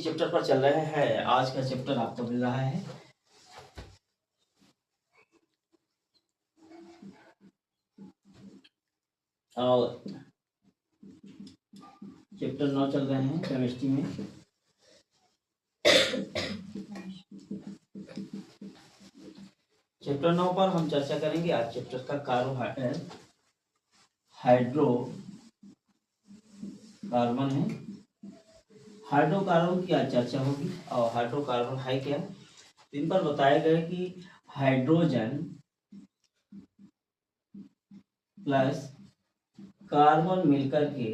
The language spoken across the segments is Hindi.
चैप्टर पर चल रहे हैं। आज का चैप्टर आपको मिल रहा है और चैप्टर 9 चल रहे हैं केमिस्ट्री में। चैप्टर 9 पर हम चर्चा करेंगे। आज चैप्टर का हाइड्रोकार्बन है। हाइड्रोकार्बन की आज चर्चा होगी। और हाइड्रोकार्बन है क्या, इन पर बताया गया कि हाइड्रोजन प्लस कार्बन मिलकर के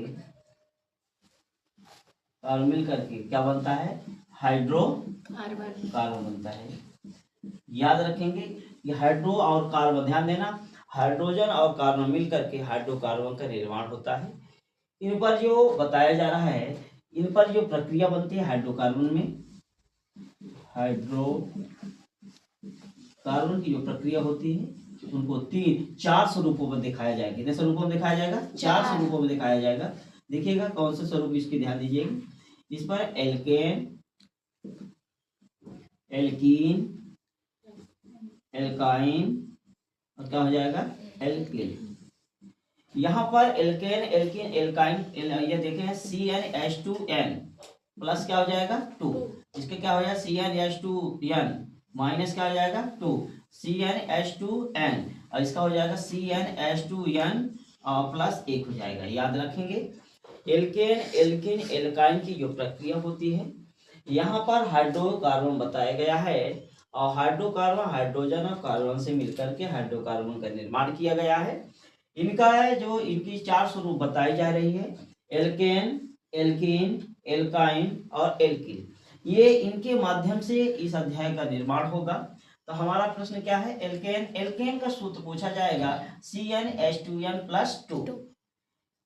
क्या बनता है, हाइड्रोकार्बन बनता है। याद रखेंगे कि हाइड्रो और कार्बन, ध्यान देना, हाइड्रोजन और कार्बन मिलकर के हाइड्रोकार्बन का निर्माण होता है। इन पर जो बताया जा रहा है, इन पर जो प्रक्रिया बनती है हाइड्रोकार्बन में, हाइड्रोकार्बन की जो प्रक्रिया होती है उनको 4 स्वरूपों में दिखाया जाएगा। कितने स्वरूपों में दिखाया जाएगा? 4 स्वरूपों में दिखाया जाएगा। देखिएगा कौन से स्वरूप, इसके ध्यान दीजिएगा। इस पर एल्केन, एल्कीन, एल्काइन और क्या हो जाएगा, एल्किल। यहाँ पर एल्केन, एल्कीन, एल्काइन, ये देखें CnH2n प्लस क्या हो जाएगा 2। इसके क्या हो जाएगा CnH2n माइनस क्या हो जाएगा 2 CnH2n और इसका हो जाएगा CnH2n प्लस 1 हो जाएगा। याद रखेंगे एल्केन, एल्कीन, एल्काइन की जो प्रक्रिया होती है, यहाँ पर हाइड्रोकार्बन बताया गया है। और हाइड्रोकार्बन हाइड्रोजन और कार्बन से मिलकर के हाइड्रोकार्बन का निर्माण किया गया है। इनका है जो इनकी 4 स्वरूप बताई जा रही है, एल्केन, एल्कीन, एल्काइन और एल्किल। ये इनके माध्यम से इस अध्याय का निर्माण होगा। तो हमारा प्रश्न क्या है, एल्केन, एल्केन का सूत्र पूछा जाएगा CnH2n प्लस 2।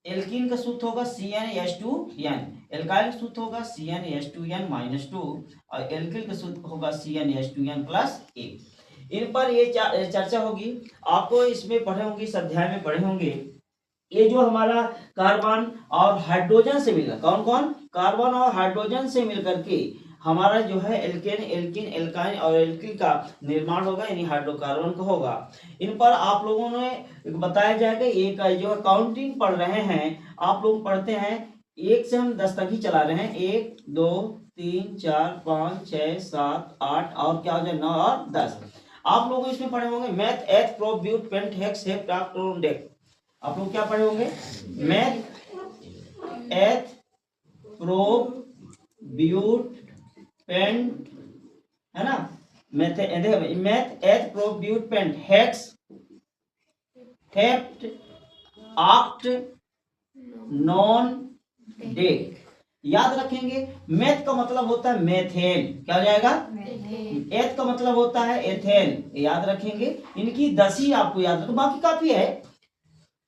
एल्कीन का सूत्र होगा CnH2n, एल्काइल का सूत्र होगा CnH2n माइनस 2 और एल्किल का सूत्र होगा CnH2n प्लस 1। इन पर ये चर्चा होगी। आपको इसमें पढ़े होंगे, इस अध्याय में पढ़े होंगे, ये जो हमारा कार्बन और हाइड्रोजन से मिलकर, कौन कौन, कार्बन और हाइड्रोजन से मिलकर के हमारा जो है एल्केन, एल्कीन, एल्काइन और एल्किल का निर्माण होगा, यानी हाइड्रोकार्बन का होगा। इन पर आप लोगों ने बताया जाएगा। एक जो काउंटिंग पढ़ रहे हैं, आप लोग पढ़ते हैं 1 से हम 10 तक ही चला रहे हैं। 1 2 3 4 5 6 7 8 और क्या हो जाए 9 और 10। आप लोग इसमें पढ़े होंगे meth, eth, prop, but, pent, hex, hep, टाक, टोन, डेक। आप लोग क्या पढ़े होंगे, meth, eth, prop, but, paint, है ना, meth, eth, prop, but, pent, hex, hept, oct, non, dec. याद रखेंगे मैथ का मतलब होता है मेथेन, क्या हो जाएगा, एथ का मतलब होता है एथेन। याद रखेंगे, इनकी 10 ही आपको याद रखो, बाकी काफी है।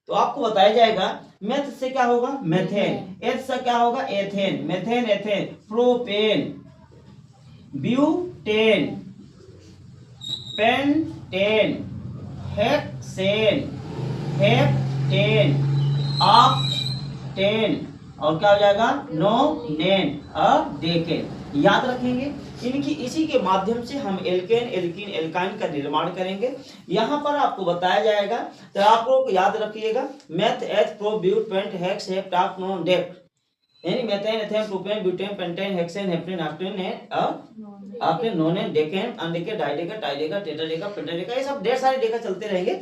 तो आपको बताया जाएगा मैथ से क्या होगा मेथेन, एथ से क्या होगा ethane, methane, ethane, propane, butane, pentane, hexane, heptane, octane और क्या हो जाएगा नोनेन और डेकेन। याद रखेंगे इनकी, इसी के माध्यम से हम एल्केन, एल्कीन, एल्काइन का निर्माण करेंगे। यहाँ पर आपको बताया जाएगा, तो आप लोग याद रखिएगा meth, eth, prop, but, pent, hex, hep, टाक, नोन, डेक, यानी methane, ethane, propane, butane, pentane, hexane, heptane, octane और octane, nonane, decane, undecane, dodeca, trideca, tetradeca, pentadeca, ये सब ढेर सारे डेका चलते रहेंगे।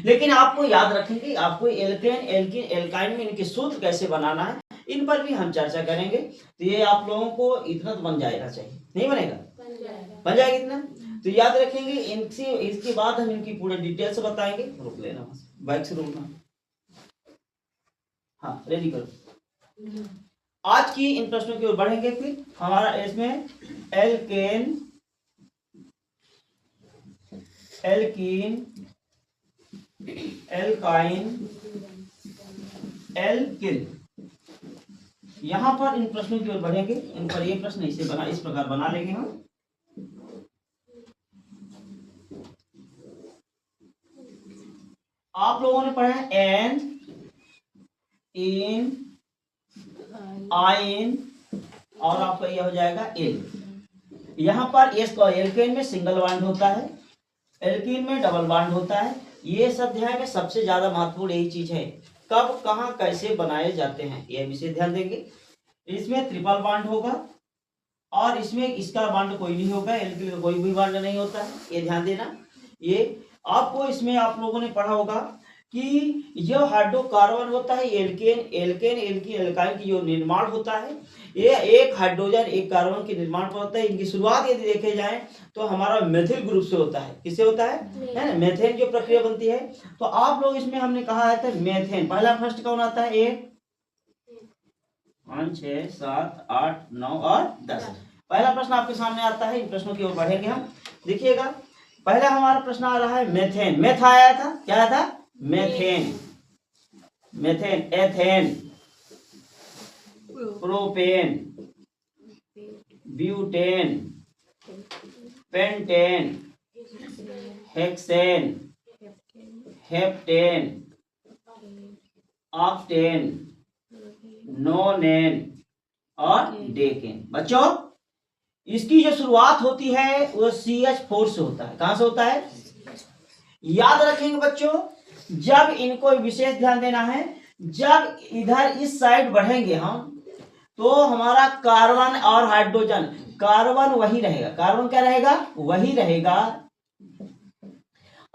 लेकिन आपको याद रखेंगे, आपको एल्केन, एल्कीन, एल्काइन में इनके सूत्र कैसे बनाना है, इन पर भी हम चर्चा करेंगे। तो ये आप लोगों को इतना तो बन जाएगा, चाहिए नहीं बनेगा, बन जाएगा इतना। तो याद रखेंगे इनसे, इसके बाद हम इनकी पूरे डिटेल से बताएंगे। रुक लेना, बाइक से रुकना, हाँ रेडी करो। आज की इन प्रश्नों की ओर बढ़ेंगे। फिर हमारा इसमें एल्केन, एल्कीन, एल्काइन, एल्किल, यहां पर इन प्रश्नों की ओर बढ़ेंगे। इन पर ये प्रश्न इस प्रकार बना लेंगे हम। आप लोगों ने पढ़ा है एन, इन, आइन और आपका ये हो जाएगा एल। यहाँ पर एल्केन में सिंगल बॉन्ड होता है, एल्कीन में डबल बॉन्ड होता है। ये सब अध्याय में सबसे ज्यादा महत्वपूर्ण यही चीज है, कब कहाँ कैसे बनाए जाते हैं ये विषय ध्यान देंगे। इसमें ट्रिपल बॉन्ड होगा और इसमें इसका बॉन्ड कोई नहीं होगा, एल्कीन का कोई भी बॉन्ड नहीं होता है, ये ध्यान देना। ये आपको इसमें आप लोगों ने पढ़ा होगा कि जो हाइड्रोकार्बन होता है एल्केन एल्केन एल्कीन एल्काइन की जो निर्माण होता है, ये एक हाइड्रोजन एक कार्बन के निर्माण पर होता है। इनकी शुरुआत यदि देखे जाए तो हमारा मेथिल ग्रुप से होता है। किससे होता है ना, मेथेन जो प्रक्रिया बनती है। तो आप लोग इसमें हमने कहा है था मेथेन, पहला फर्स्ट कौन आता है, 1 5 6 7 8 9 और 10। पहला प्रश्न आपके सामने आता है, इन प्रश्नों की ओर बढ़ेंगे हम। देखिएगा पहला हमारा प्रश्न आ रहा है मेथेन। मेथ आया था, क्या आया था, methane, methane, ethane, propane, butane, pentane, hexane, heptane, octane, नोनेन और डेकेन। बच्चों इसकी जो शुरुआत होती है वो CH4 से होता है। कहां से होता है, याद रखेंगे बच्चों। जब इनको विशेष ध्यान देना है, जब इधर इस साइड बढ़ेंगे हम तो हमारा कार्बन और हाइड्रोजन, कार्बन वही रहेगा, कार्बन क्या रहेगा, वही रहेगा,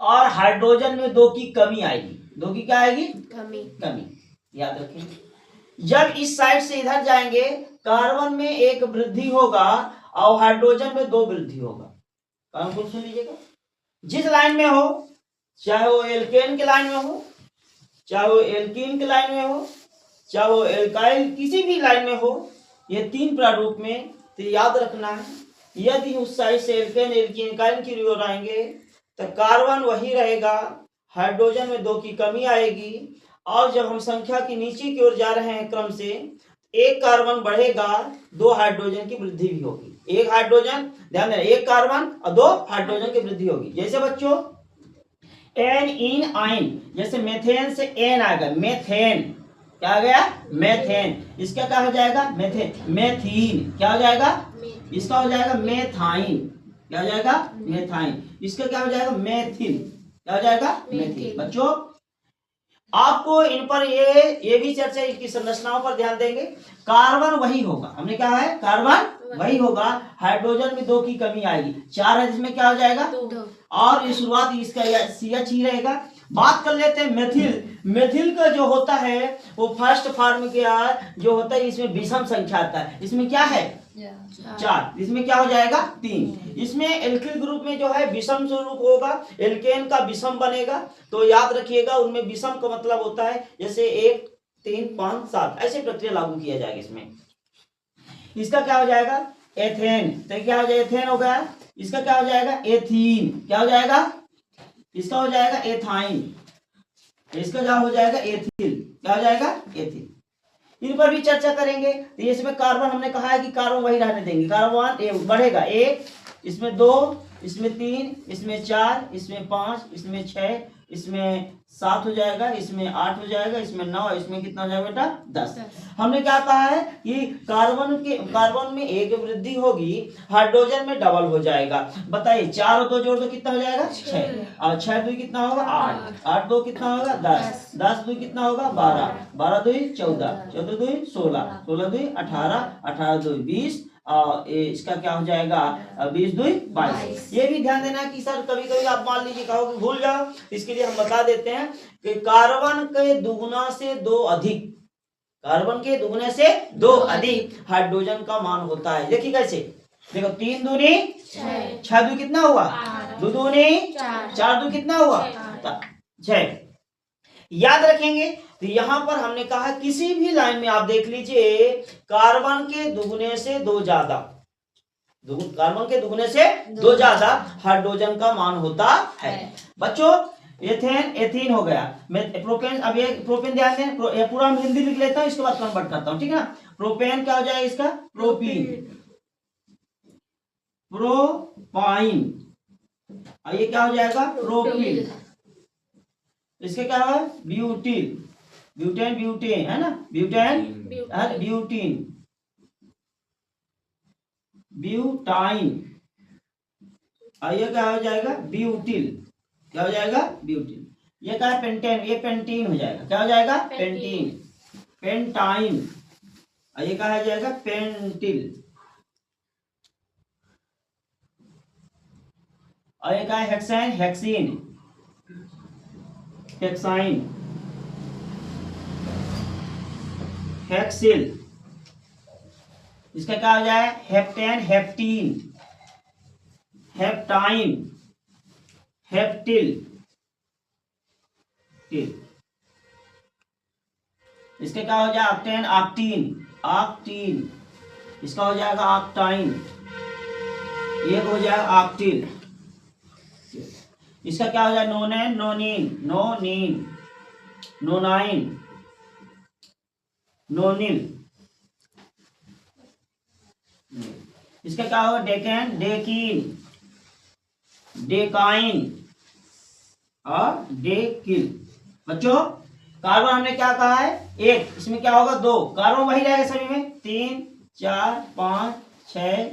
और हाइड्रोजन में 2 की कमी आएगी। 2 की क्या आएगी, कमी, याद रखेंगे। जब इस साइड से इधर जाएंगे कार्बन में 1 वृद्धि होगा और हाइड्रोजन में 2 वृद्धि होगा। कान खोल सुन लीजिएगा, जिस लाइन में हो, चाहे वो एल्केन के लाइन में हो, चाहे वो एल्कीन के लाइन में हो, चाहे वो एल्काइल किसी भी लाइन में हो, ये 3 प्रारूप में, तो याद रखना है यदि उस साइड से एल्केन एल्कीन एल्काइल की ओर आएंगे तो कार्बन वही रहेगा, हाइड्रोजन में 2 की कमी आएगी, और जब हम संख्या की नीचे की ओर जा रहे हैं क्रम से, 1 कार्बन बढ़ेगा, 2 हाइड्रोजन की वृद्धि भी होगी। 1 हाइड्रोजन, ध्यान देना, 1 कार्बन और 2 हाइड्रोजन की वृद्धि होगी। जैसे बच्चों एन इन आइन, जैसे मेथेन से एन आएगा, मेथेन, क्या आ गया, मेथेन। इसका क्या हो जाएगा, मेथेन, मेथीन, क्या हो जाएगा, इसका हो जाएगा मेथाइन, क्या हो जाएगा, मेथाइन। इसका क्या हो जाएगा, मेथिल, क्या हो जाएगा, मेथिल। बच्चों आपको इन पर ये भी चर्चा, इसकी संरचनाओं पर ध्यान देंगे। कार्बन वही होगा, हमने क्या है, कार्बन वही होगा, हाइड्रोजन में 2 की कमी आएगी, 4 है जिसमें क्या हो जाएगा, 2, और ये शुरुआत इसका CH ही रहेगा। बात कर लेते हैं मेथिल। मेथिल का जो होता है वो फर्स्ट फॉर्म के जो होता है, इसमें विषम संख्या आता है। इसमें क्या है, 4, इसमें क्या हो जाएगा, 3। इसमें एल्किल ग्रुप में जो है विषम स्वरूप होगा, एल्केन का विषम बनेगा। तो याद रखिएगा उनमें विषम का मतलब होता है जैसे 1 3 5 7, ऐसे प्रक्रिया लागू किया जाएगा इसमें। इसका क्या हो जाएगा, एथेन, तो क्या हो जाएगा, एथेन हो गया। इसका क्या हो जाएगा, एथीन, क्या हो जाएगा, इसका हो जाएगा एथाइन, इसका क्या हो जाएगा, एथिल, क्या हो जाएगा, एथिल। इन पर भी चर्चा करेंगे। तो इसमें कार्बन हमने कहा है कि कार्बन वही रहने देंगे, कार्बन बढ़ेगा, 1, इसमें 2, इसमें 3, इसमें 4, इसमें 5, इसमें 6, इसमें 7 हो जाएगा, इसमें 8 हो जाएगा, इसमें 9, इसमें कितना हो जाएगा बेटा, 10। हमने क्या कहा है कि कार्बन में 1 वृद्धि होगी, हाइड्रोजन में डबल हो जाएगा। बताइए 4 और 2 जोड़ दो कितना हो जाएगा, 6, और 6 2 कितना होगा, 8, 8 2 कितना होगा, 10, 10 2 कितना होगा, 12, 12 2 14, 14 2 16, 16 2 18, 18 2 20, और इसका क्या हो जाएगा, 20 2 22। ये भी ध्यान देना कि सर कभी कभी आप मान लीजिए कहोगे भूल जाओ, इसके लिए हम बता देते हैं कि कार्बन के दुगुना से 2 अधिक, कार्बन के दुगने से 2 अधिक हाइड्रोजन का मान होता है। देखिए कैसे, देखो 3 दूनी 6 2 कितना हुआ, 2 दूनी 4 2 कितना हुआ, 6। याद रखेंगे। तो यहां पर हमने कहा किसी भी लाइन में आप देख लीजिए कार्बन के दुगने से 2 ज्यादा, कार्बन के दुगने से 2 ज्यादा हाइड्रोजन का मान होता है। बच्चों एथेन एथीन हो गया, मैं प्रोपेन, अब ये प्रोपेन ध्यान दें, पूरा हम हिंदी लिख लेता हूं, इसके बाद कन्वर्ट करता हूं, ठीक है ना। प्रोपेन क्या हो जाएगा इसका, प्रोपीन, प्रोपाइन, ये क्या हो जाएगा, प्रोपीन। इसके क्या है, ब्यूटिल, ब्यूटेन ब्यूटेन है ना, ब्यूटेन ब्यूटीन, ब्यूटाइन, और ये क्या हो जाएगा ब्यूटिल, क्या हो जाएगा ब्यूटिल। ये क्या है पेंटेन, ये पेंटीन हो जाएगा, क्या हो जाएगा पेंटीन, पेंटाइन, और ये क्या हो जाएगा पेंटिल, और ये क्या है हेक्सेन, हेक्सीन, हेक्साइन, हेक्सिल, इसका क्या हो जाए हेप्टेन, हेप्टीन, हेप्टाइन, हेप्टिल, इसका क्या हो जाए ऑक्टेन, ऑक्टीन, ऑक्टीन, इसका हो जाएगा ऑक्टाइन, ये हो जाएगा ऑक्टिल, इसका क्या हो जाए नोनेन, नोनीन, नोनीन, नोनाइन, नोनिल, इसका क्या होगा डेकेन, डेकीन, डेकाइन और डेकिल। बच्चों कार्बन हमने क्या कहा है एक, इसमें क्या होगा दो, कार्बन वही रहेगा सभी में 3 4 5 6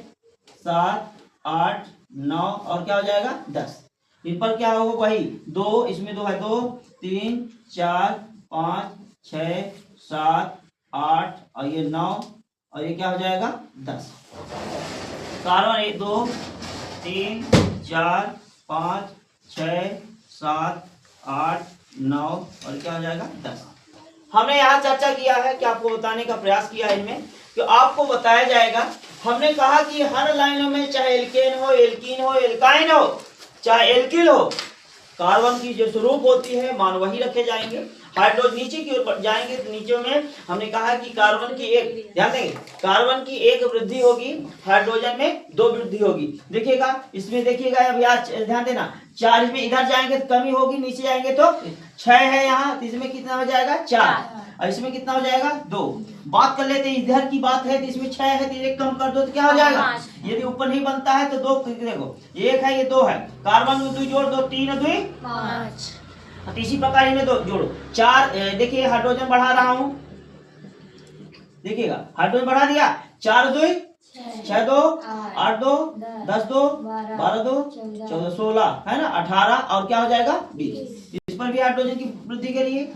7 8 9 और क्या हो जाएगा 10, इन पर क्या होगा वही दो, इसमें दो है 2 3 4 5 6 7 8 और ये 9 और ये क्या हो जाएगा 10। कार्बन 1 2 3 4 5 6 7 8 9 और क्या हो जाएगा 10। हमने यहाँ चर्चा किया है कि आपको बताने का प्रयास किया है इनमें कि आपको बताया जाएगा। हमने कहा कि हर लाइनों में चाहे एल्केन हो, एल्कीन हो, एल्काइन हो, चाहे एल्किल हो, कार्बन की जो स्वरूप होती है मान वही रखे जाएंगे। हाइड्रोजन नीचे की ओर जाएंगे तो नीचे में हमने कहा कि कार्बन की एक, ध्यान देंगे, कार्बन की एक वृद्धि होगी, हाइड्रोजन में 2 वृद्धि होगी। देखिएगा इसमें, देखिएगा अब यहाँ ध्यान देना, 4 इसमें इधर जाएंगे तो कमी होगी, नीचे जाएंगे तो 6 है यहाँ, तो इसमें कितना हो जाएगा 4 और इसमें कितना हो जाएगा 2। बात कर लेते हैं इधर की बात है तो इसमें 6 है तो एक कम कर दो तो क्या हो जाएगा, यदि ऊपर नहीं बनता है तो 2, देखो 1 है ये 2 है, कार्बन में 2 जोड़ दो 3 और 2 5, इसी प्रकार इन्हें 2 जोड़ो 4। देखिए हाइड्रोजन बढ़ा रहा हूं, देखिएगा हाइड्रोजन बढ़ा दिया 4 2 6 2 8 2 10 2 12 2 14 16 है ना 18 और क्या हो जाएगा 20। इस पर भी हाइड्रोजन की वृद्धि करिए,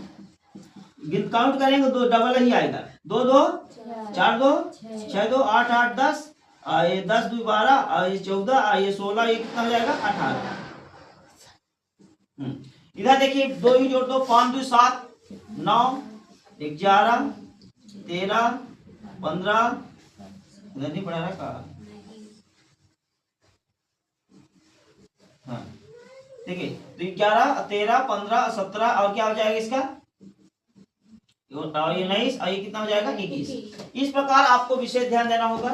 काउंट करेंगे तो डबल ही आएगा 2 2 4 2 6 2 8 8 10 ये 10 2 12 ये 14 ये 16 ये कितना हो जाएगा 18। इधर देखिए 2 ही जोड़ दो 5 2 7 9 11 13 15 इधर नहीं पड़ा रहा का, हाँ ठीक है तो 11 13 15 17 और क्या हो जाएगा इसका और ये 19 और ये कितना हो जाएगा 21। इस प्रकार आपको विशेष ध्यान देना होगा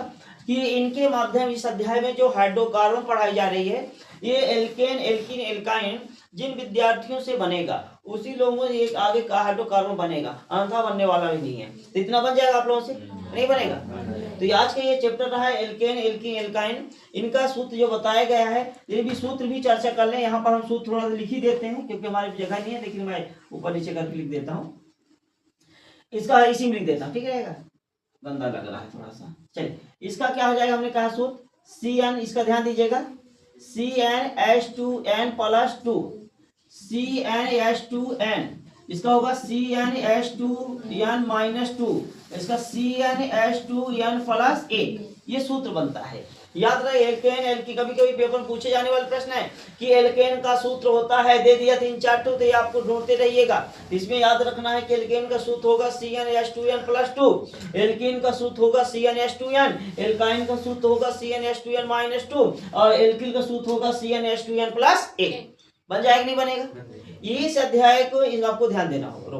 कि इनके माध्यम इस अध्याय में जो हाइड्रोकार्बन पढ़ाई जा रही है ये एल्केन, एल्कीन, एल्काइन जिन विद्यार्थियों से बनेगा उसी लोगों से एक आगे का हाइड्रोकार्बन बनेगा, अन्यथा बनने वाला भी नहीं है। तो इतना बन जाएगा आप लोगों से नहीं बनेगा। तो आज का ये चैप्टर रहा है एल्केन, एल्कीन, एल्काइन, इनका सूत्र जो बताया गया है ये भी सूत्र भी चर्चा कर लें। यहाँ पर हम सूत्र थोड़ा सा लिख ही देते हैं क्योंकि हमारी जगह नहीं है, लेकिन मैं ऊपर नीचे करके लिख देता हूँ, इसका इसी में लिख देता हूँ, ठीक रहेगा, गंदा लग रहा है थोड़ा सा। चलिए इसका क्या हो जाएगा, हमने कहा सूत्र CN, इसका ध्यान दीजिएगा CnH2n+2, CnH2n, इसका होगा CnH2n-2, इसका CnH2n+1, ये सूत्र बनता है। याद रहे एल्केन, एल्कीन, कभी कभी पेपर में पूछे जाने वाला प्रश्न है कि एल्केन का सूत्र होता है, दे दिया 3 4 तो ये आपको ढूंढते रहिएगा। इसमें याद रखना है कि एल्केन का सूत्र होगा CnH2n+2, एल्कीन का सूत्र होगा CnH2n, एल्काइन का सूत्र होगा CnH2n-2 और एल्किल का सूत्र होगा CnH2n+1। बन जाएगा नहीं बनेगा? इस अध्याय को आपको ध्यान देना होगा।